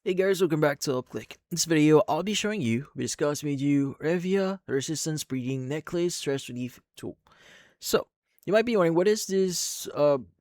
Hey guys, welcome back to UpClick. In this video, I'll be showing you, we discuss with you, Revya Resistance Breathing Necklace Stress Relief Tool. So, you might be wondering, what is this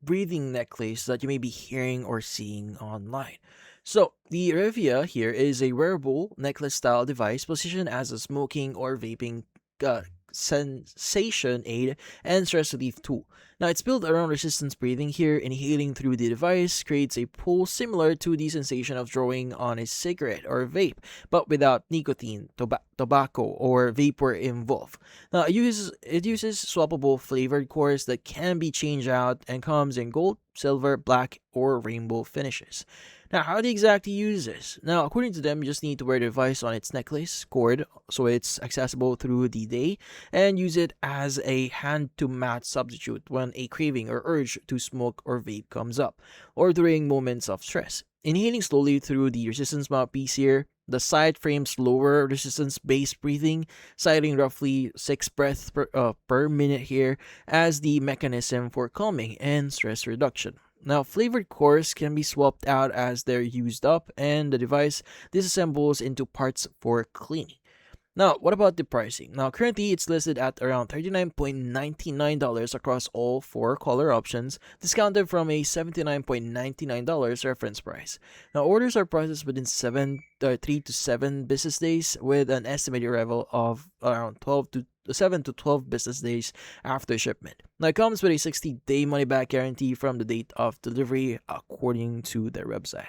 breathing necklace that you may be hearing or seeing online? So, the Revya here is a wearable necklace-style device positioned as a smoking or vaping uh, sensation aid and stress relief tool. Now, it's built around resistance breathing here. Inhaling through the device creates a pulse similar to the sensation of drawing on a cigarette or vape, but without nicotine, tobacco, or vapor involved. Now, it uses swappable flavored cores that can be changed out and comes in gold, silver, black, or rainbow finishes. Now, how do you exactly use this? Now, according to them, you just need to wear the device on its necklace cord so it's accessible through the day, and use it as a hand-to-mouth substitute when a craving or urge to smoke or vape comes up, or during moments of stress. Inhaling slowly through the resistance mouthpiece here, the side frames lower resistance-based breathing, citing roughly 6 breaths per minute here as the mechanism for calming and stress reduction. Now, flavored cores can be swapped out as they're used up, and the device disassembles into parts for cleaning. Now, what about the pricing? Now, currently it's listed at around $39.99 across all 4 color options, discounted from a $79.99 reference price. Now, orders are processed within 3 to 7 business days, with an estimated arrival of around 7 to 12 business days after shipment. Now, it comes with a 60-day money-back guarantee from the date of delivery, according to their website.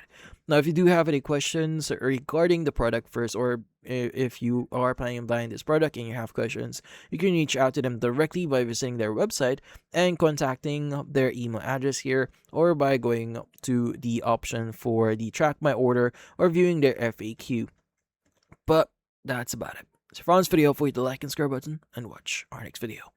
Now, if you do have any questions regarding the product first, or if you are planning on buying this product and you have questions, you can reach out to them directly by visiting their website and contacting their email address here, or by going to the option for the track my order or viewing their FAQ. But that's about it. So for this video, hopefully hit the like and subscribe button and watch our next video.